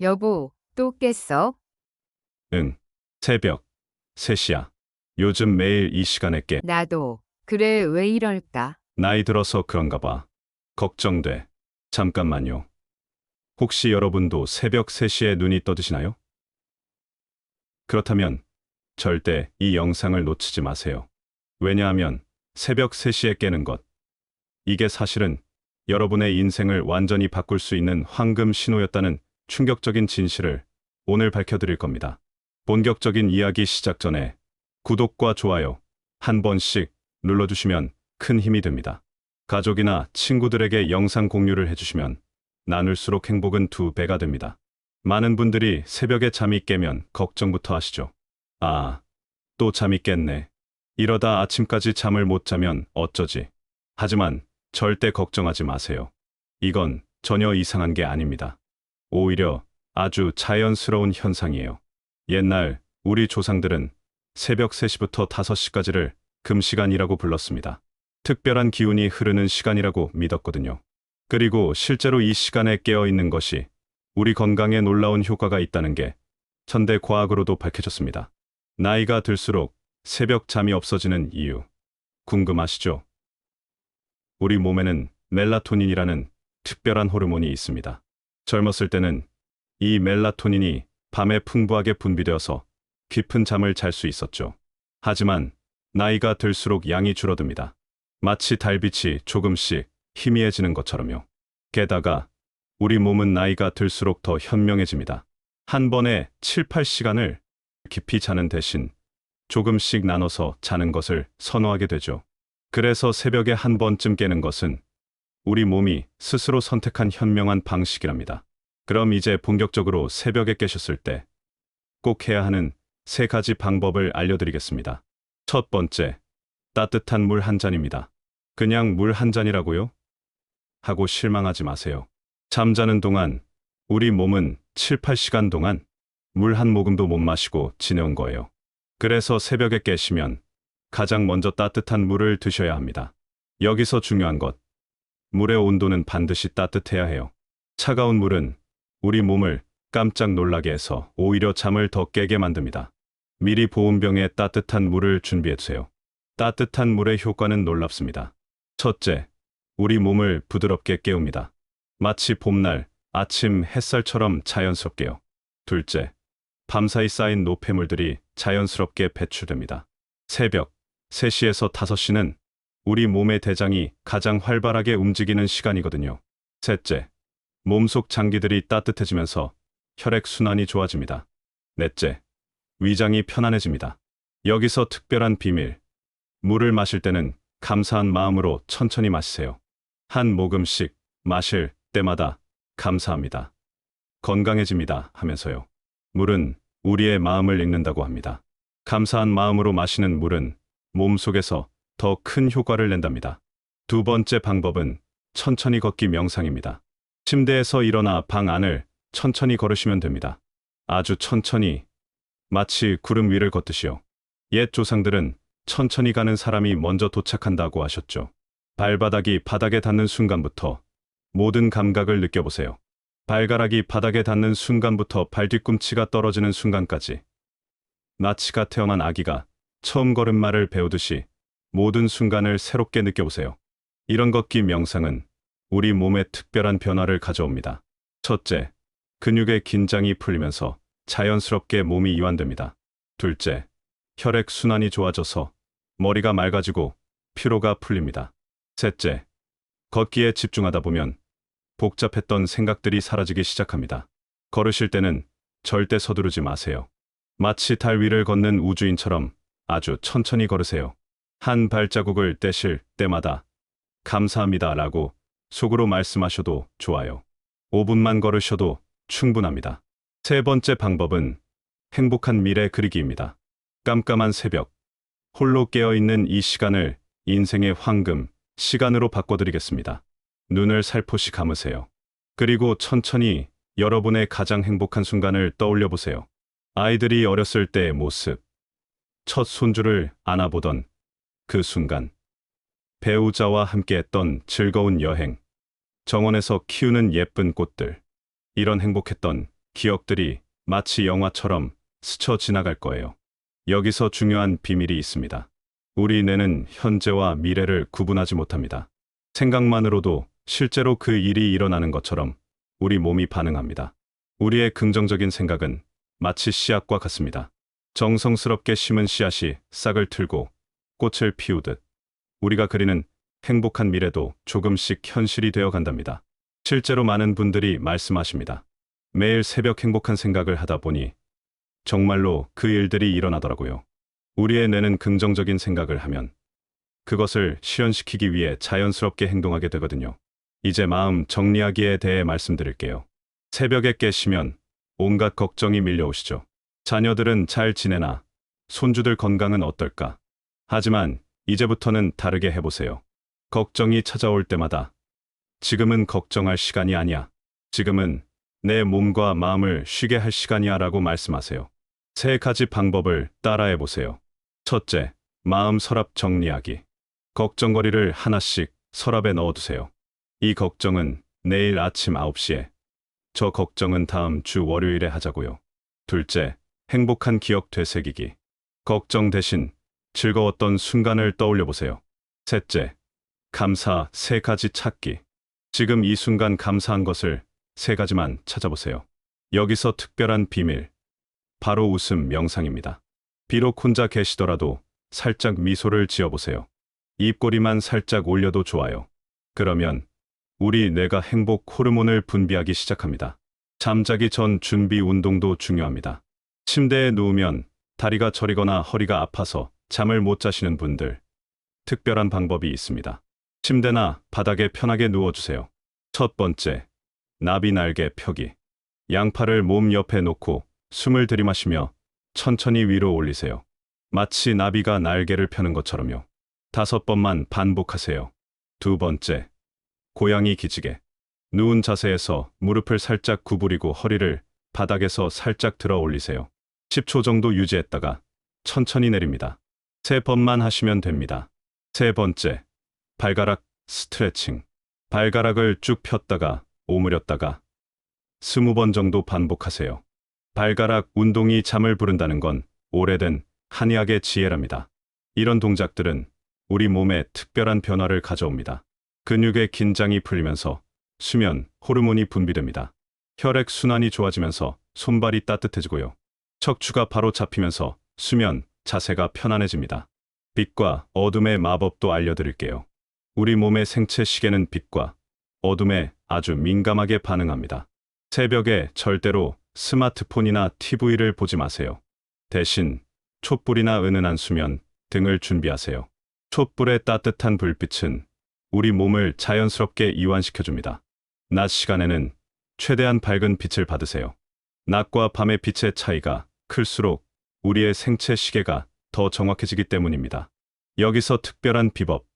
여보, 또 깼어? 응. 새벽 3시야. 요즘 매일 이 시간에 깨. 나도. 그래, 왜 이럴까? 나이 들어서 그런가 봐. 걱정돼. 잠깐만요. 혹시 여러분도 새벽 3시에 눈이 떠드시나요? 그렇다면 절대 이 영상을 놓치지 마세요. 왜냐하면 새벽 3시에 깨는 것. 이게 사실은 여러분의 인생을 완전히 바꿀 수 있는 황금 신호였다는 충격적인 진실을 오늘 밝혀드릴 겁니다. 본격적인 이야기 시작 전에 구독과 좋아요 한 번씩 눌러주시면 큰 힘이 됩니다. 가족이나 친구들에게 영상 공유를 해주시면 나눌수록 행복은 2배가 됩니다. 많은 분들이 새벽에 잠이 깨면 걱정부터 하시죠. 아, 또 잠이 깼네. 이러다 아침까지 잠을 못 자면 어쩌지? 하지만 절대 걱정하지 마세요. 이건 전혀 이상한 게 아닙니다. 오히려 아주 자연스러운 현상이에요. 옛날 우리 조상들은 새벽 3시부터 5시까지를 금시간이라고 불렀습니다. 특별한 기운이 흐르는 시간이라고 믿었거든요. 그리고 실제로 이 시간에 깨어 있는 것이 우리 건강에 놀라운 효과가 있다는 게 현대 과학으로도 밝혀졌습니다. 나이가 들수록 새벽 잠이 없어지는 이유 궁금하시죠? 우리 몸에는 멜라토닌이라는 특별한 호르몬이 있습니다. 젊었을 때는 이 멜라토닌이 밤에 풍부하게 분비되어서 깊은 잠을 잘 수 있었죠. 하지만 나이가 들수록 양이 줄어듭니다. 마치 달빛이 조금씩 희미해지는 것처럼요. 게다가 우리 몸은 나이가 들수록 더 현명해집니다. 한 번에 7, 8시간을 깊이 자는 대신 조금씩 나눠서 자는 것을 선호하게 되죠. 그래서 새벽에 한 번쯤 깨는 것은 우리 몸이 스스로 선택한 현명한 방식이랍니다. 그럼 이제 본격적으로 새벽에 깨셨을 때 꼭 해야 하는 3가지 방법을 알려드리겠습니다. 첫 번째, 따뜻한 물 한 잔입니다. 그냥 물 한 잔이라고요? 하고 실망하지 마세요. 잠자는 동안 우리 몸은 7, 8시간 동안 물 한 모금도 못 마시고 지내온 거예요. 그래서 새벽에 깨시면 가장 먼저 따뜻한 물을 드셔야 합니다. 여기서 중요한 것, 물의 온도는 반드시 따뜻해야 해요. 차가운 물은 우리 몸을 깜짝 놀라게 해서 오히려 잠을 더 깨게 만듭니다. 미리 보온병에 따뜻한 물을 준비해두세요. 따뜻한 물의 효과는 놀랍습니다. 첫째, 우리 몸을 부드럽게 깨웁니다. 마치 봄날 아침 햇살처럼 자연스럽게요. 둘째, 밤사이 쌓인 노폐물들이 자연스럽게 배출됩니다. 새벽 3시에서 5시는 우리 몸의 대장이 가장 활발하게 움직이는 시간이거든요. 셋째, 몸속 장기들이 따뜻해지면서 혈액순환이 좋아집니다. 넷째, 위장이 편안해집니다. 여기서 특별한 비밀, 물을 마실 때는 감사한 마음으로 천천히 마시세요. 한 모금씩 마실 때마다 감사합니다. 건강해집니다 하면서요. 물은 우리의 마음을 읽는다고 합니다. 감사한 마음으로 마시는 물은 몸속에서 더 큰 효과를 낸답니다. 두 번째 방법은 천천히 걷기 명상입니다. 침대에서 일어나 방 안을 천천히 걸으시면 됩니다. 아주 천천히, 마치 구름 위를 걷듯이요. 옛 조상들은 천천히 가는 사람이 먼저 도착한다고 하셨죠. 발바닥이 바닥에 닿는 순간부터 모든 감각을 느껴보세요. 발가락이 바닥에 닿는 순간부터 발뒤꿈치가 떨어지는 순간까지 나치가 태어난 아기가 처음 걸음마를 배우듯이 모든 순간을 새롭게 느껴보세요. 이런 걷기 명상은 우리 몸에 특별한 변화를 가져옵니다. 첫째, 근육의 긴장이 풀리면서 자연스럽게 몸이 이완됩니다. 둘째, 혈액 순환이 좋아져서 머리가 맑아지고 피로가 풀립니다. 셋째, 걷기에 집중하다 보면 복잡했던 생각들이 사라지기 시작합니다. 걸으실 때는 절대 서두르지 마세요. 마치 달 위를 걷는 우주인처럼 아주 천천히 걸으세요. 한 발자국을 떼실 때마다 감사합니다 라고 속으로 말씀하셔도 좋아요. 5분만 걸으셔도 충분합니다. 세 번째 방법은 행복한 미래 그리기입니다. 깜깜한 새벽, 홀로 깨어있는 이 시간을 인생의 황금 시간으로 바꿔드리겠습니다. 눈을 살포시 감으세요. 그리고 천천히 여러분의 가장 행복한 순간을 떠올려 보세요. 아이들이 어렸을 때의 모습, 첫 손주를 안아보던 그 순간, 배우자와 함께했던 즐거운 여행, 정원에서 키우는 예쁜 꽃들, 이런 행복했던 기억들이 마치 영화처럼 스쳐 지나갈 거예요. 여기서 중요한 비밀이 있습니다. 우리 뇌는 현재와 미래를 구분하지 못합니다. 생각만으로도 실제로 그 일이 일어나는 것처럼 우리 몸이 반응합니다. 우리의 긍정적인 생각은 마치 씨앗과 같습니다. 정성스럽게 심은 씨앗이 싹을 틀고 꽃을 피우듯 우리가 그리는 행복한 미래도 조금씩 현실이 되어 간답니다. 실제로 많은 분들이 말씀하십니다. 매일 새벽 행복한 생각을 하다 보니 정말로 그 일들이 일어나더라고요. 우리의 뇌는 긍정적인 생각을 하면 그것을 실현시키기 위해 자연스럽게 행동하게 되거든요. 이제 마음 정리하기에 대해 말씀드릴게요. 새벽에 깨시면 온갖 걱정이 밀려오시죠. 자녀들은 잘 지내나? 손주들 건강은 어떨까? 하지만 이제부터는 다르게 해보세요. 걱정이 찾아올 때마다 지금은 걱정할 시간이 아니야. 지금은 내 몸과 마음을 쉬게 할 시간이야 라고 말씀하세요. 3가지 방법을 따라해보세요. 첫째, 마음 서랍 정리하기. 걱정거리를 하나씩 서랍에 넣어두세요. 이 걱정은 내일 아침 9시에, 저 걱정은 다음 주 월요일에 하자고요. 둘째, 행복한 기억 되새기기. 걱정 대신 즐거웠던 순간을 떠올려 보세요. 셋째, 감사 3가지 찾기. 지금 이 순간 감사한 것을 3가지만 찾아보세요. 여기서 특별한 비밀, 바로 웃음 명상입니다. 비록 혼자 계시더라도 살짝 미소를 지어보세요. 입꼬리만 살짝 올려도 좋아요. 그러면 우리 뇌가 행복 호르몬을 분비하기 시작합니다. 잠자기 전 준비 운동도 중요합니다. 침대에 누우면 다리가 저리거나 허리가 아파서 잠을 못 자시는 분들, 특별한 방법이 있습니다. 침대나 바닥에 편하게 누워주세요. 첫 번째, 나비 날개 펴기. 양팔을 몸 옆에 놓고 숨을 들이마시며 천천히 위로 올리세요. 마치 나비가 날개를 펴는 것처럼요. 5번만 반복하세요. 두 번째, 고양이 기지개. 누운 자세에서 무릎을 살짝 구부리고 허리를 바닥에서 살짝 들어 올리세요. 10초 정도 유지했다가 천천히 내립니다. 3번만 하시면 됩니다. 세 번째, 발가락 스트레칭. 발가락을 쭉 폈다가 오므렸다가 20번 정도 반복하세요. 발가락 운동이 잠을 부른다는 건 오래된 한의학의 지혜랍니다. 이런 동작들은 우리 몸에 특별한 변화를 가져옵니다. 근육의 긴장이 풀리면서 수면 호르몬이 분비됩니다. 혈액 순환이 좋아지면서 손발이 따뜻해지고요. 척추가 바로 잡히면서 수면 자세가 편안해집니다. 빛과 어둠의 마법도 알려드릴게요. 우리 몸의 생체 시계는 빛과 어둠에 아주 민감하게 반응합니다. 새벽에 절대로 스마트폰이나 TV를 보지 마세요. 대신 촛불이나 은은한 수면 등을 준비하세요. 촛불의 따뜻한 불빛은 우리 몸을 자연스럽게 이완시켜줍니다. 낮 시간에는 최대한 밝은 빛을 받으세요. 낮과 밤의 빛의 차이가 클수록 우리의 생체 시계가 더 정확해지기 때문입니다. 여기서 특별한 비법,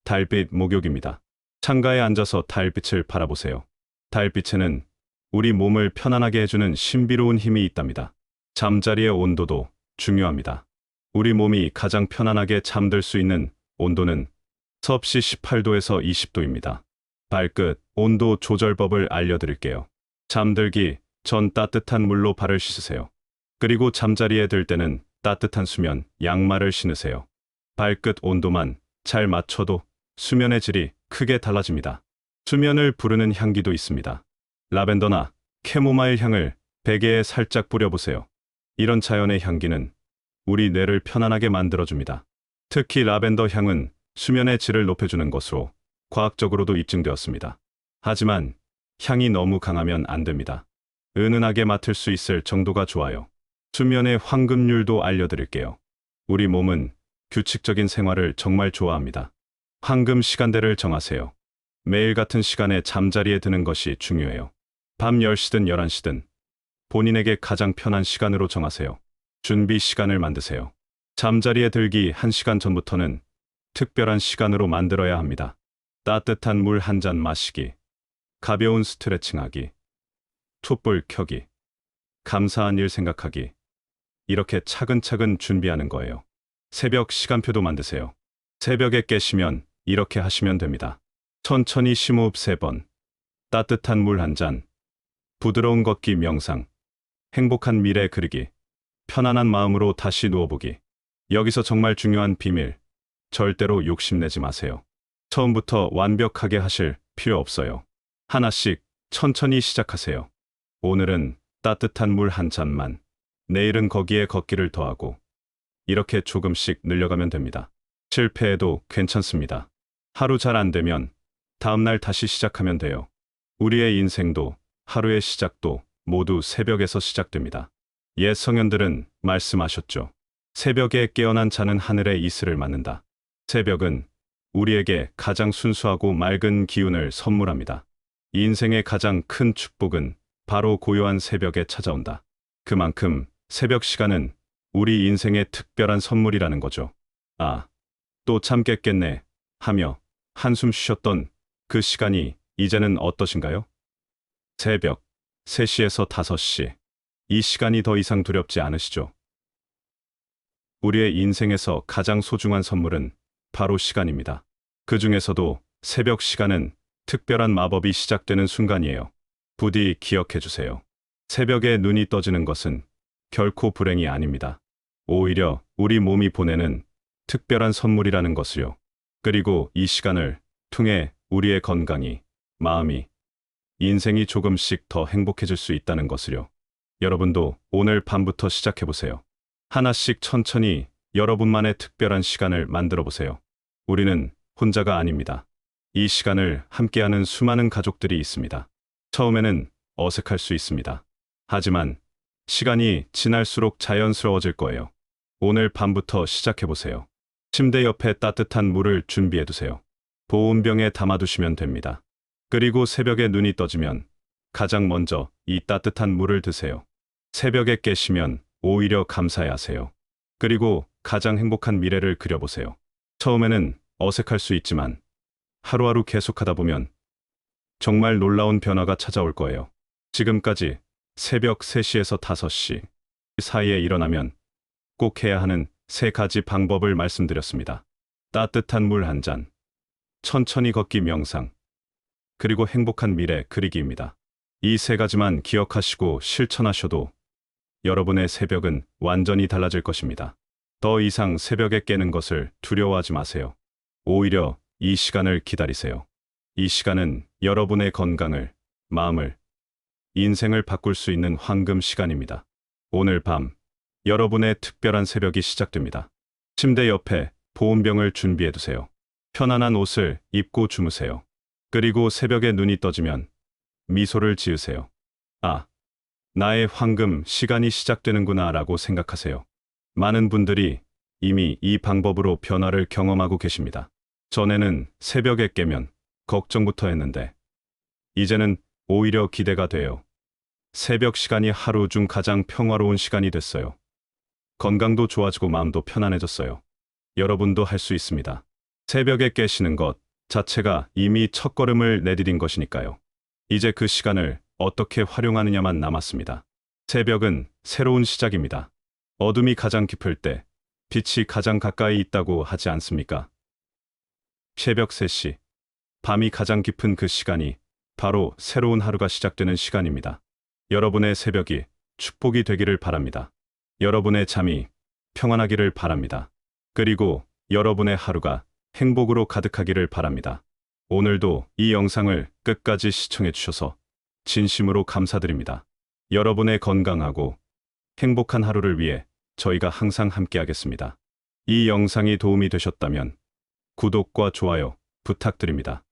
달빛 목욕입니다. 창가에 앉아서 달빛을 바라보세요. 달빛에는 우리 몸을 편안하게 해주는 신비로운 힘이 있답니다. 잠자리의 온도도 중요합니다. 우리 몸이 가장 편안하게 잠들 수 있는 온도는 섭씨 18도에서 20도입니다. 발끝 온도 조절법을 알려드릴게요. 잠들기 전 따뜻한 물로 발을 씻으세요. 그리고 잠자리에 들 때는 따뜻한 수면, 양말을 신으세요. 발끝 온도만 잘 맞춰도 수면의 질이 크게 달라집니다. 수면을 부르는 향기도 있습니다. 라벤더나 캐모마일 향을 베개에 살짝 뿌려보세요. 이런 자연의 향기는 우리 뇌를 편안하게 만들어줍니다. 특히 라벤더 향은 수면의 질을 높여주는 것으로 과학적으로도 입증되었습니다. 하지만 향이 너무 강하면 안 됩니다. 은은하게 맡을 수 있을 정도가 좋아요. 수면의 황금률도 알려드릴게요. 우리 몸은 규칙적인 생활을 정말 좋아합니다. 황금 시간대를 정하세요. 매일 같은 시간에 잠자리에 드는 것이 중요해요. 밤 10시든 11시든 본인에게 가장 편한 시간으로 정하세요. 준비 시간을 만드세요. 잠자리에 들기 1시간 전부터는 특별한 시간으로 만들어야 합니다. 따뜻한 물 한 잔 마시기, 가벼운 스트레칭하기, 촛불 켜기, 감사한 일 생각하기. 이렇게 차근차근 준비하는 거예요. 새벽 시간표도 만드세요. 새벽에 깨시면 이렇게 하시면 됩니다. 천천히 심호흡 3번, 따뜻한 물 한 잔, 부드러운 걷기 명상, 행복한 미래 그리기. 편안한 마음으로 다시 누워보기. 여기서 정말 중요한 비밀. 절대로 욕심내지 마세요. 처음부터 완벽하게 하실 필요 없어요. 하나씩 천천히 시작하세요. 오늘은 따뜻한 물 한 잔만, 내일은 거기에 걷기를 더하고, 이렇게 조금씩 늘려가면 됩니다. 실패해도 괜찮습니다. 하루 잘 안 되면 다음날 다시 시작하면 돼요. 우리의 인생도 하루의 시작도 모두 새벽에서 시작됩니다. 옛 성현들은 말씀하셨죠. 새벽에 깨어난 자는 하늘의 이슬을 맞는다. 새벽은 우리에게 가장 순수하고 맑은 기운을 선물합니다. 인생의 가장 큰 축복은 바로 고요한 새벽에 찾아온다. 그만큼 새벽 시간은 우리 인생의 특별한 선물이라는 거죠. 아, 또 참겠겠네 하며 한숨 쉬셨던 그 시간이 이제는 어떠신가요? 새벽 3시에서 5시. 이 시간이 더 이상 두렵지 않으시죠? 우리의 인생에서 가장 소중한 선물은 바로 시간입니다. 그 중에서도 새벽 시간은 특별한 마법이 시작되는 순간이에요. 부디 기억해 주세요. 새벽에 눈이 떠지는 것은 결코 불행이 아닙니다. 오히려 우리 몸이 보내는 특별한 선물이라는 것을요. 그리고 이 시간을 통해 우리의 건강이, 마음이, 인생이 조금씩 더 행복해질 수 있다는 것을요. 여러분도 오늘 밤부터 시작해 보세요. 하나씩 천천히 여러분만의 특별한 시간을 만들어 보세요. 우리는 혼자가 아닙니다. 이 시간을 함께하는 수많은 가족들이 있습니다. 처음에는 어색할 수 있습니다. 하지만 시간이 지날수록 자연스러워질 거예요. 오늘 밤부터 시작해 보세요. 침대 옆에 따뜻한 물을 준비해 두세요. 보온병에 담아두시면 됩니다. 그리고 새벽에 눈이 떠지면 가장 먼저 이 따뜻한 물을 드세요. 새벽에 깨시면 오히려 감사해 하세요. 그리고 가장 행복한 미래를 그려보세요. 처음에는 어색할 수 있지만 하루하루 계속하다 보면 정말 놀라운 변화가 찾아올 거예요. 지금까지 새벽 3시에서 5시 사이에 일어나면 꼭 해야 하는 3가지 방법을 말씀드렸습니다. 따뜻한 물 한 잔, 천천히 걷기 명상, 그리고 행복한 미래 그리기입니다. 이 3가지만 기억하시고 실천하셔도 여러분의 새벽은 완전히 달라질 것입니다. 더 이상 새벽에 깨는 것을 두려워하지 마세요. 오히려 이 시간을 기다리세요. 이 시간은 여러분의 건강을, 마음을, 인생을 바꿀 수 있는 황금 시간입니다. 오늘 밤 여러분의 특별한 새벽이 시작됩니다. 침대 옆에 보온병을 준비해 두세요. 편안한 옷을 입고 주무세요. 그리고 새벽에 눈이 떠지면 미소를 지으세요. 아, 나의 황금 시간이 시작되는구나 라고 생각하세요. 많은 분들이 이미 이 방법으로 변화를 경험하고 계십니다. 전에는 새벽에 깨면 걱정부터 했는데 이제는 오히려 기대가 돼요. 새벽 시간이 하루 중 가장 평화로운 시간이 됐어요. 건강도 좋아지고 마음도 편안해졌어요. 여러분도 할 수 있습니다. 새벽에 깨시는 것 자체가 이미 첫걸음을 내디딘 것이니까요. 이제 그 시간을 어떻게 활용하느냐만 남았습니다. 새벽은 새로운 시작입니다. 어둠이 가장 깊을 때 빛이 가장 가까이 있다고 하지 않습니까? 새벽 3시, 밤이 가장 깊은 그 시간이 바로 새로운 하루가 시작되는 시간입니다. 여러분의 새벽이 축복이 되기를 바랍니다. 여러분의 잠이 평안하기를 바랍니다. 그리고 여러분의 하루가 행복으로 가득하기를 바랍니다. 오늘도 이 영상을 끝까지 시청해 주셔서 진심으로 감사드립니다. 여러분의 건강하고 행복한 하루를 위해 저희가 항상 함께하겠습니다. 이 영상이 도움이 되셨다면 구독과 좋아요 부탁드립니다.